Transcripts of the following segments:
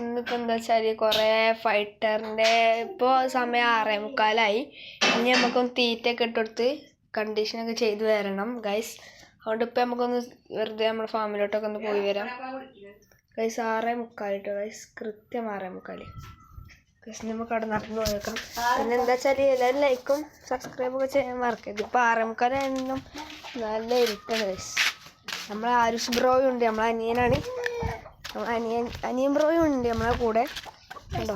ഇന്നിപ്പോൾ എന്താ വെച്ചാൽ കുറേ ഫൈറ്ററിൻ്റെ ഇപ്പോൾ സമയം 6:45 ഇനി നമുക്കൊന്ന് തീറ്റയൊക്കെ ഇട്ടെടുത്ത് കണ്ടീഷനൊക്കെ ചെയ്ത് വരണം ഗൈസ്. അതുകൊണ്ട് ഇപ്പം നമുക്കൊന്ന് വെറുതെ നമ്മുടെ ഫാമിലോട്ടൊക്കെ ഒന്ന് പോയി വരാം ഗൈസ്. 6:45 ഗൈസ്, കൃത്യം 6:45 ഗൈസ്. നമുക്ക് അവിടെ നടന്നു പോയേക്കാം. പിന്നെ എന്താ വെച്ചാൽ എല്ലാവരും ലൈക്കും സബ്സ്ക്രൈബൊക്കെ ചെയ്യാൻ മറക്കരുത്. ഇപ്പോൾ 6:45 ആയിരുന്നു, നല്ല ഇരുട്ടാണ് ഗൈസ്. നമ്മളെ ആരുഷ് ബ്രോയും ഉണ്ട്, നമ്മളെ അനിയനാണ്. അനിയൻ ബ്രോയും ഉണ്ട് നമ്മളെ കൂടെ. ഉണ്ടോ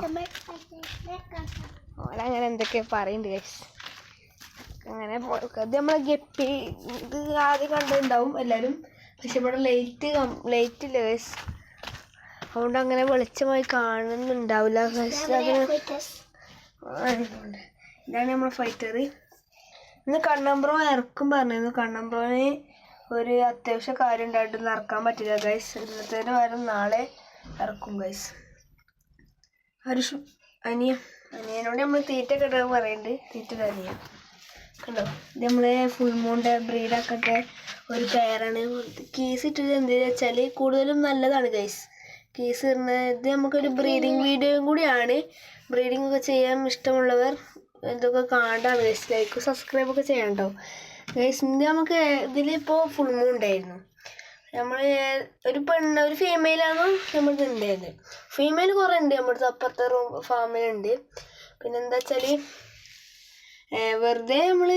ഓലങ്ങനെ എന്തൊക്കെയോ പറയുന്നുണ്ട് ഗൈസ്. അങ്ങനെ അത് നമ്മളെ ഗപ്പി ഇത് ആദ്യം കണ്ടിട്ടുണ്ടാവും എല്ലാവരും. പക്ഷെ ഇവിടെ ലൈറ്റ് ഇല്ല ഗൈസ്, അതുകൊണ്ട് അങ്ങനെ വെളിച്ചമായി കാണുന്നുണ്ടാവില്ല ഗൈസ്. ഇതാണ് നമ്മളെ ഫൈറ്റർ. ഇന്ന് കണ്ണമ്പ്രോ ഇറക്കും പറഞ്ഞിരുന്നു. കണ്ണമ്പ്രോന് ഒരു അത്യാവശ്യ കാര്യം ഉണ്ടായിട്ട് ഇറക്കാൻ പറ്റില്ല ഗൈസ്. ഇന്നത്തേന് പകരം നാളെ ഇറക്കും ഗൈസ്. അനിയനോട് നമ്മൾ തീറ്റ കിട്ടാൻ പറയുന്നുണ്ട്. തീറ്റ അനിയൻ കണ്ടോ, ഇത് നമ്മളെ ഫുൾ മൂണിൻ്റെ ബ്രീഡാക്കട്ടെ ഒരു പെയറാണ്. കീസ് ഇട്ടത് എന്തെന്ന് വെച്ചാൽ കൂടുതലും നല്ലതാണ് ഗൈസ്. കീസ് ഇടുന്നത് ഇത് നമുക്കൊരു ബ്രീഡിങ് വീഡിയോയും കൂടിയാണ്. ബ്രീഡിംഗ് ഒക്കെ ചെയ്യാൻ ഇഷ്ടമുള്ളവർ ഇതൊക്കെ കാണാണ്ടാണ് ഗൈസ്. ലൈക്ക് സബ്സ്ക്രൈബൊക്കെ ചെയ്യണ്ടോ ഗൈസ്. ഇന്ന് നമുക്ക് ഇതിലിപ്പോൾ ഫുൾ മൂൺ ഉണ്ടായിരുന്നു. നമ്മൾ ഒരു ഫീമെയിലാണ് നമ്മുടെ ഉണ്ടായിരുന്നത്. ഫീമെയിൽ കുറേ ഉണ്ട് നമ്മുടെ അപ്പുറത്തെ ഫാമിലുണ്ട്. പിന്നെന്താ വെച്ചാൽ വെറുതെ നമ്മൾ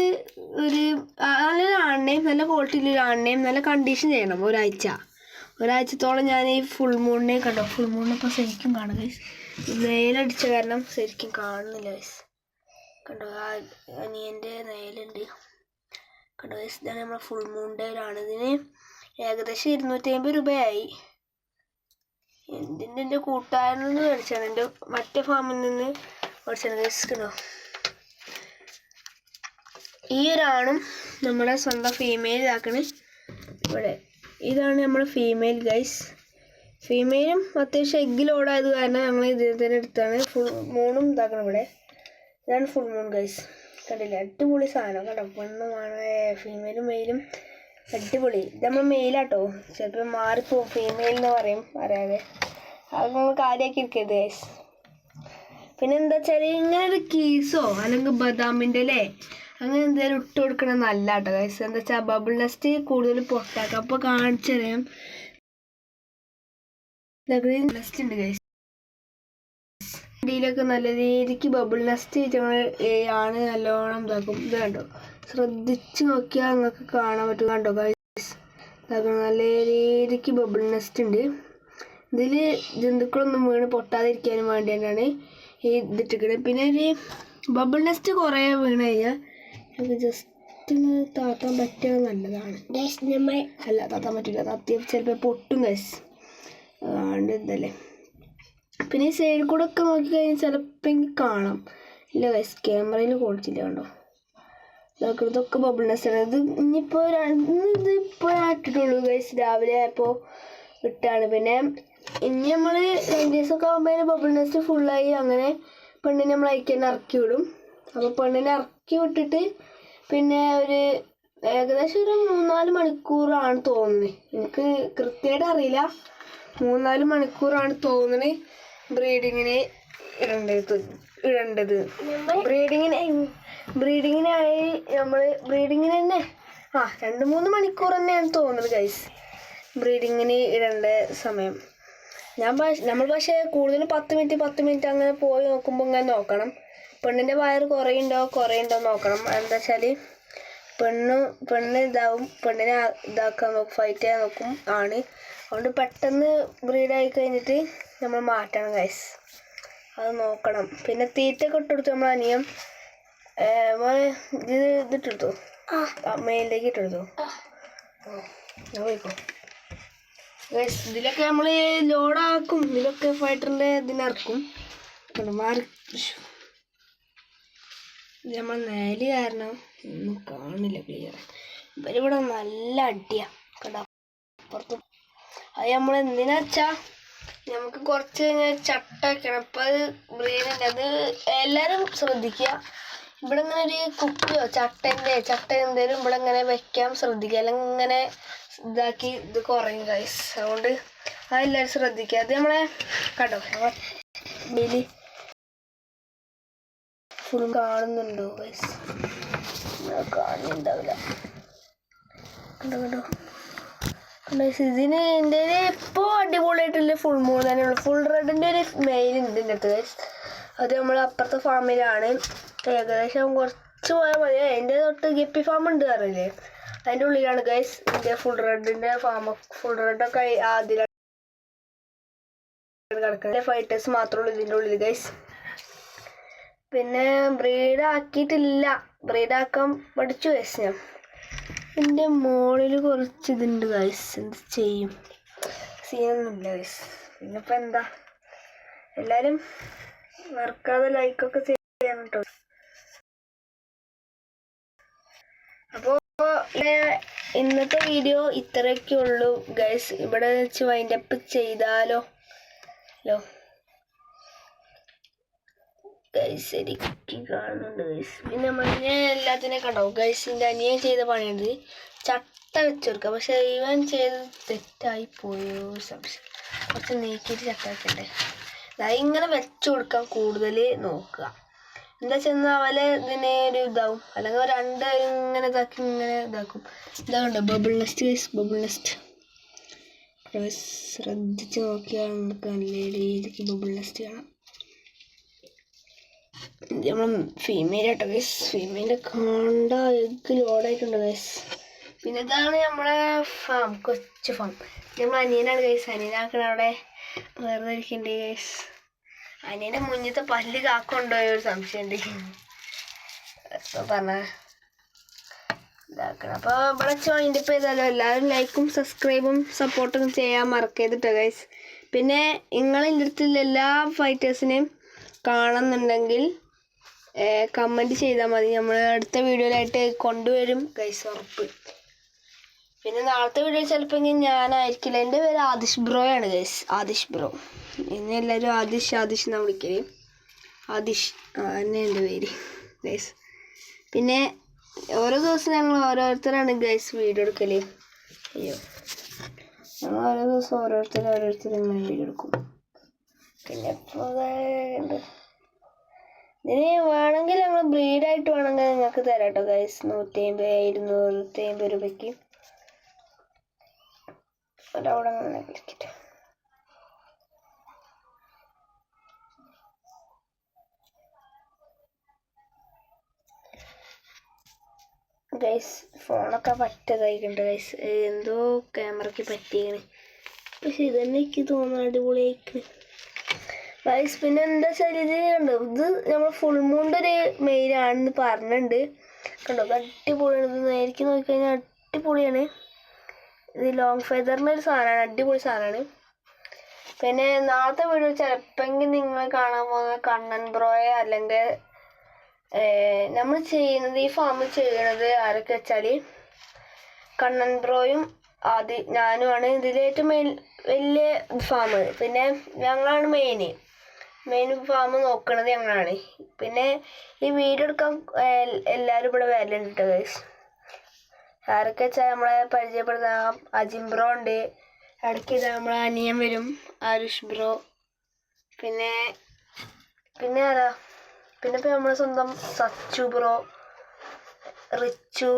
ഒരു നല്ലൊരു ആണിനെയും നല്ല ക്വാളിറ്റിയിലൊരു ആണിനെയും നല്ല കണ്ടീഷൻ ചെയ്യണം. ഒരാഴ്ചത്തോളം ഞാൻ ഈ ഫുൾ മൂണിനെ കണ്ടോ. ഫുൾ മൂണിനിപ്പോൾ ശരിക്കും കാണും ഗൈസ്. നെയിലടിച്ച കാരണം ശരിക്കും കാണുന്നില്ല ഗൈസ്. കണ്ടോ അനിയൻ്റെ നെയിലുണ്ട് കണ്ടോ ഗൈസ്. ഇതാണ് നമ്മളെ ഫുൾ മൂണിൻ്റെ ഒരാണ്. ഇതിന് ഏകദേശം 250 രൂപയായി. എൻ്റെ കൂട്ടുകാരനിൽ നിന്ന് മേടിച്ചാണ്, എൻ്റെ മറ്റേ ഫാമിൽ നിന്ന് മേടിച്ചാണ് ഗൈസ്. കണ്ടോ ഈ ഒരാണും നമ്മുടെ സ്വന്തം ഫീമെയിൽ ഇതാക്കണ് ഇവിടെ. ഇതാണ് നമ്മുടെ ഫീമെയിൽ ഗൈസ്. ഫീമെയിലും അത്യാവശ്യം എഗ്ഗ് ലോഡായത് കാരണം ഞങ്ങൾ ഇദ്ദേഹത്തിൻ്റെ അടുത്താണ് ഫുൾ മൂണും ഇതാക്കണം ഇവിടെ. ഇതാണ് ഫുൾ മൂൺ ഗൈസ്. കണ്ടില്ല, അടിപൊളി സാധനം കണ്ടോ. പെണ്ണുമാണ് ഫീമെയിലും മെയിലും അടിപൊളി. ഇത് നമ്മൾ മെയിലാട്ടോ, ചിലപ്പോൾ മാറിപ്പോവും ഫീമെയിൽ എന്ന് പറയാതെ. അത് നമ്മൾ കാര്യമാക്കി ഇരിക്കരുത് ഗൈസ്. പിന്നെ എന്താ വെച്ചാൽ ഇങ്ങനെ ഒരു കീസോ അല്ലെങ്കിൽ ബദാമിൻ്റെ അല്ലേ അങ്ങനെ എന്തെങ്കിലും ഇട്ട് കൊടുക്കണം നല്ല കേട്ടോ ഗൈസ്. എന്താ വെച്ചാൽ ബബിൾ നെസ്റ്റ് കൂടുതൽ പൊട്ടാക്കാം. അപ്പോൾ കാണിച്ചു തരാം. നെസ്റ്റ് ഉണ്ട് ഗൈസ്. വണ്ടിയിലൊക്കെ നല്ല രീതിക്ക് ബബിൾ നെസ്റ്റ് ഞങ്ങൾ ആണ് നല്ലോണം ഇതാക്കും. ഇത് കണ്ടോ, ശ്രദ്ധിച്ച് നോക്കിയാൽ നിങ്ങൾക്ക് കാണാൻ പറ്റും. കണ്ടോ ഗൈസ്, ഇതാക്കണം നല്ല രീതിക്ക് ബബിൾ നെസ്റ്റ് ഉണ്ട്. ഇതിൽ ജന്തുക്കളൊന്നും വീണ് പൊട്ടാതിരിക്കാനും വേണ്ടി തന്നെയാണ് ഈ ഇതിട്ടിക്കുന്നത്. പിന്നെ ഒരു ബബിൾ നെസ്റ്റ് കുറേ വീണ് കഴിഞ്ഞാൽ നമുക്ക് ജസ്റ്റ് താത്താൻ പറ്റിയത് നല്ലതാണ്. അല്ല താത്താൻ പറ്റില്ല, താത്തിയ ചിലപ്പോൾ പൊട്ടും ഗൈസ്. അതുകൊണ്ട് ഇതല്ലേ. പിന്നെ ഈ സൈഡിൽ കൂടെ ഒക്കെ നോക്കിക്കഴിഞ്ഞാൽ ചിലപ്പോൾ എനിക്ക് കാണാം. ഇല്ല ഗൈസ്, ക്യാമറയിൽ കൊടുത്തില്ല കണ്ടോ. ഇതൊക്കെ ബബിൾ നെസ്റ്റാണ്. ഇത് ഇനിയിപ്പോൾ ഇതിപ്പോൾ ഞാൻ ഇട്ടിട്ടുള്ളൂ ഗൈസ്. രാവിലെ ആയപ്പോൾ ഇട്ടാണ്. പിന്നെ ഇനി നമ്മൾ 2 ദിവസമൊക്കെ ആകുമ്പോൾ ബബിൾ നെസ്റ്റ് ഫുള്ളായി അങ്ങനെ പെണ്ണിനെ നമ്മൾ അയക്കാൻ ഇറക്കി വിടും. അപ്പോൾ പെണ്ണിനെ ഇറക്കി വിട്ടിട്ട് പിന്നെ ഒരു ഏകദേശം ഒരു 3-4 മണിക്കൂറാണ് തോന്നുന്നത്. എനിക്ക് കൃത്യമായിട്ട് അറിയില്ല. 3-4 മണിക്കൂറാണ് തോന്നുന്നത് ബ്രീഡിങ്ങിന് ഇടേണ്ടത്. ബ്രീഡിങ്ങിനായി നമ്മൾ ബ്രീഡിങ്ങിന് തന്നെ 2-3 മണിക്കൂർ തന്നെയാണ് തോന്നുന്നത് ഗൈസ് ബ്രീഡിങ്ങിന് ഇടേണ്ട സമയം. നമ്മൾ പക്ഷേ കൂടുതൽ 10 മിനിറ്റ് അങ്ങനെ പോയി നോക്കുമ്പോൾ ഇങ്ങനെ നോക്കണം. പെണ്ണിൻ്റെ വയറ് കുറയുണ്ടോ നോക്കണം. എന്താ വെച്ചാൽ പെണ്ണ് ഇതാവും, പെണ്ണിനെ ഇതാക്കാൻ നോക്കും, ഫൈറ്റ് ചെയ്യാൻ നോക്കും ആണ്. അതുകൊണ്ട് പെട്ടെന്ന് ബ്രീഡായി കഴിഞ്ഞിട്ട് നമ്മൾ മാറ്റണം ഗൈസ്, അത് നോക്കണം. പിന്നെ തീറ്റയൊക്കെ ഇട്ടെടുത്തു നമ്മൾ അനിയം ഇതിട്ടെടുത്തു, മെയിലേക്ക് ഇട്ടെടുത്തു. പോയിക്കോ ഗൈസ്. ഇതിലൊക്കെ നമ്മൾ ലോഡാക്കും, ഇതിലൊക്കെ ഫൈറ്ററിൻ്റെ ഇതിനിറക്കും. മാറി ഇത് നമ്മൾ നേല് കാരണം ഒന്നും കാണില്ല ക്ലിയർ. ഇവരിവിടെ നല്ല അടിയാണ് കേട്ടോ പുറത്ത്. അത് നമ്മൾ എന്തിനാ വെച്ചാൽ നമുക്ക് കുറച്ച് കഴിഞ്ഞാൽ ചട്ട വയ്ക്കണം. അപ്പം അത് ബ്രീഡിൻ്റെ അത് എല്ലാവരും ശ്രദ്ധിക്കുക. ഇവിടെ ഇങ്ങനെ ഒരു കുപ്പിയോ ചട്ട എന്തെങ്കിലും ഇവിടെ ഇങ്ങനെ വെക്കാൻ ശ്രദ്ധിക്കുക. അല്ലെങ്കിൽ ഇങ്ങനെ ഇതാക്കി ഇത് കുറയും ഗൈസ്. അതുകൊണ്ട് അതെല്ലാവരും ശ്രദ്ധിക്കുക. അത് നമ്മളെ കണ്ടോ ഡെയിലി ഫുൾ കാണുന്നുണ്ടോ ഗൈസ്? കാണുന്നുണ്ടാവില്ല. കണ്ടോ കണ്ടോ കണ്ടോ ഇതിന് എൻ്റെ ഇപ്പോൾ അടിപൊളിയായിട്ടുള്ള ഫുൾ മൂൺ തന്നെയുള്ളൂ. ഫുൾ റെഡിൻ്റെ ഒരു മെയിൽ ഉണ്ട് എൻ്റെ അടുത്ത് ഗൈസ്. അത് നമ്മൾ അപ്പുറത്തെ ഫാമിലാണ്. ഏകദേശം കുറച്ച് പോയാൽ മതി. അതിൻ്റെ തൊട്ട് ഗപ്പി ഫാം ഉണ്ട് അറിയില്ലേ, അതിൻ്റെ ഉള്ളിലാണ് ഗൈസ് എൻ്റെ ഫുൾ റെഡിൻ്റെ ഫാം. ഫുൾ റെഡൊക്കെ അതിലാണ് കിടക്കുന്നത്. ഫൈറ്റേഴ്സ് മാത്രമേ ഉള്ളൂ ഇതിൻ്റെ ഉള്ളിൽ ഗൈസ്. പിന്നെ ബ്രീഡാക്കിയിട്ടില്ല, ബ്രീഡാക്കാൻ പഠിച്ചു ഗൈസ് ഞാൻ. എൻ്റെ മോളിൽ കുറച്ച് ഇതുണ്ട് ഗൈസ്, എന്ത് ചെയ്യും, സീനൊന്നുമില്ല ഗൈസ്. പിന്നെ ഇപ്പം എന്താ, എല്ലാവരും മറക്കാതെ ലൈക്കൊക്കെ ചെയ്യാൻ കേട്ടോ. അപ്പോൾ ഇന്നത്തെ വീഡിയോ ഇത്രയൊക്കെ ഉള്ളൂ ഗൈസ്. ഇവിടെ വെച്ച് വൈൻഡപ്പ് ചെയ്താലോ ഗൈസ്? ശരിക്കും കാണുന്നുണ്ട് ഗൈസ്. പിന്നെ മഞ്ഞ എല്ലാത്തിനെയും കണ്ടാവും ഗൈസ്. എൻ്റെ അനിയൻ ചെയ്ത പണിയുണ്ട്, ചട്ട വെച്ചെടുക്കുക. പക്ഷെ ഇവൻ ചെയ്ത് തെറ്റായി പോയോ സംശയം. കുറച്ച് നീക്കിയിട്ട് ചട്ട വെക്കണ്ടേ. ഇങ്ങനെ വെച്ചു കൊടുക്കാൻ കൂടുതൽ നോക്കുക. എന്താ വെച്ചാൽ അവലെ ഇതിനെ ഒരു ഇതാവും, അല്ലെങ്കിൽ രണ്ട് ഇങ്ങനെ ഇതാക്കും. ഇതാകുണ്ട് bubble nest guys, bubble nest. ശ്രദ്ധിച്ച് നോക്കിയാൽ നമുക്ക് നല്ല രീതിക്ക് ബബിൾ നെസ്റ്റ് കാണാം. നമ്മൾ ഫീമെയിൽ ആട്ടോ ഗൈസ്. ഫീമെയിലിൻ്റെ കണ്ട എഗ് ലോഡായിട്ടുണ്ട് ഗൈസ്. പിന്നെ ഇതാണ് നമ്മളെ ഫാം, കൊച്ചു ഫാം. നമ്മൾ അനിയനാണ് ഗൈസ്. അനിയനാക്കണ അവിടെ വേറെ ഇരിക്കണ്ടേ ഗൈസ്. അനിയൻ്റെ മുന്നത്തെ പല്ല് കാക്കുണ്ടോ ഒരു സംശയമുണ്ട്. അപ്പോൾ പറഞ്ഞ ഇതാക്കണം. അപ്പോൾ ഇവിടെ ജോയിൻ്റ് ഇപ്പം ചെയ്താലോ. എല്ലാവരും ലൈക്കും സബ്സ്ക്രൈബും സപ്പോർട്ടും ചെയ്യാൻ മറക്കരുത് ഗൈസ്. പിന്നെ നിങ്ങളുടെ അടുത്തുള്ള എല്ലാ ഫൈറ്റേഴ്സിനെയും കാണുന്നുണ്ടെങ്കിൽ കമൻറ്റ് ചെയ്താൽ മതി. നമ്മൾ അടുത്ത വീഡിയോയിലായിട്ട് കൊണ്ടുവരും ഗൈസ്, ഉറപ്പ്. പിന്നെ നാളത്തെ വീഡിയോ ചിലപ്പോൾ ഞാനായിരിക്കില്ല. എൻ്റെ പേര് ആദിഷ് ബ്രോയാണ് ഗൈസ്, ആദിഷ് ബ്രോ. എന്നെ എല്ലാവരും ആദിഷ് എന്നാണ് വിളിക്കല്. ആദിഷ് എന്നെ എൻ്റെ പേര് ഗൈസ്. പിന്നെ ഓരോ ദിവസം ഞങ്ങൾ ഓരോരുത്തരാണ് ഗൈസ് വീഡിയോ എടുക്കല്. ഞങ്ങൾ ഓരോ ദിവസം ഓരോരുത്തർ ഇങ്ങനെ വീഡിയോ എടുക്കും. പിന്നെ ഇപ്പോൾ ഉണ്ട് ഇതിന് വേണമെങ്കിൽ ഞങ്ങൾ ബ്രീഡായിട്ട് വേണമെങ്കിൽ നിങ്ങൾക്ക് തരാം കേട്ടോ ഗൈസ്. 150 250 രൂപയ്ക്ക് ഒരവിടെ അങ്ങനെ കളിക്കട്ടെ. ഗൈസ് ഫോണൊക്കെ പറ്റതായിട്ടുണ്ട് ഗൈസ്. എന്തോ ക്യാമറയ്ക്ക് പറ്റിയാണ്. പക്ഷെ ഇതന്നെ എനിക്ക് തോന്നുന്നു അടിപൊളിയായിക്ക് ഗൈസ്. പിന്നെ എന്താ വെച്ചാൽ ഇത് കണ്ടോ, ഇത് നമ്മൾ ഫുൾ മൂണിൻ്റെ ഒരു മെയിലാണെന്ന് പറഞ്ഞിട്ടുണ്ട്. കണ്ടോ അടിപൊളിയാണ്. ഇത് നേരിക്ക് നോക്കിക്കഴിഞ്ഞാൽ അടിപൊളിയാണ്. ഇത് ലോങ് ഫെദറിൻ്റെ ഒരു സാധനമാണ്, അടിപൊളി സാധനമാണ്. പിന്നെ നാളത്തെ വീഡിയോ ചിലപ്പോൾ നിങ്ങൾ കാണാൻ പോകുന്ന കണ്ണൻ ബ്രോയെ, അല്ലെങ്കിൽ നമ്മൾ ചെയ്യുന്നത് ഈ ഫാമിൽ ചെയ്യണത് ആരൊക്കെ വെച്ചാൽ കണ്ണൻ ബ്രോയും ഞാനുമാണ് ഇതിലേറ്റവും വലിയ ഫാം. പിന്നെ ഞങ്ങളാണ് മെയിൻ ഫാം നോക്കണത് ഞങ്ങളാണ്. പിന്നെ ഈ വീഡിയോ എടുക്കാൻ എല്ലാവരും ഇവിടെ വരലുണ്ട് കേട്ടോ ഗൈസ്. ആരൊക്കെ വെച്ചാൽ നമ്മളെ പരിചയപ്പെടുന്ന അജിം ബ്രോ ഉണ്ട്, ഇടയ്ക്ക് നമ്മളെ അനിയൻ വരും, ആരുഷ് ബ്രോ. പിന്നെ ആരാ, പിന്നെ ഇപ്പോൾ നമ്മളെ സ്വന്തം സച്ചു ബ്രോ, റിച്ചു,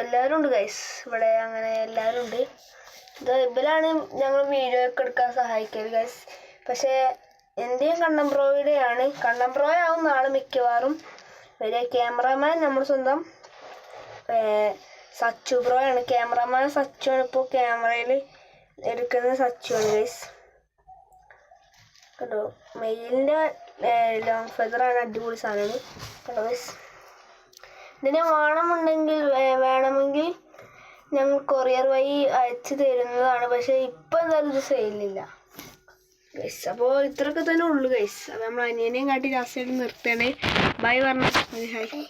എല്ലാവരും ഉണ്ട് ഗൈസ് ഇവിടെ. അങ്ങനെ എല്ലാവരും ഉണ്ട്. ഇവരാണ് ഞങ്ങൾ വീഡിയോ ഒക്കെ എടുക്കാൻ സഹായിക്കല് ഗൈസ്. പക്ഷേ എൻ്റെയും കണ്ണൻ ബ്രോയുടെയാണ്. കണ്ണൻ ബ്രോയ ആവും നാളെ മിക്കവാറും വരിക. ക്യാമറാമാൻ നമ്മൾ സ്വന്തം സച്ചു ബ്രോയാണ്. ക്യാമറാമാൻ സച്ചുവാണ്. ഇപ്പോൾ ക്യാമറയിൽ എടുക്കുന്നത് സച്ചുവാണ് ഗൈസ്. കേട്ടോ മെയിലിൻ്റെ ലോങ് ഫെദറാണ്, അടിപൊളി സാധനമാണ് കേട്ടോ ഗൈസ്. ഇതിനെ വേണമെങ്കിൽ ഞങ്ങൾ കൊറിയർ വഴി അയച്ചു തരുന്നതാണ്. പക്ഷേ ഇപ്പോൾ എന്തായാലും ഇത് സെയിലില്ല ഗൈസ്. അപ്പോൾ ഇത്രയൊക്കെ തന്നെ ഉള്ളൂ ഗൈസ്. അപ്പോൾ നമ്മൾ അനിയനെയും കാട്ടി ലാസ്റ്റ് നിർത്തണേ. ബൈ പറഞ്ഞു. ഹായ്.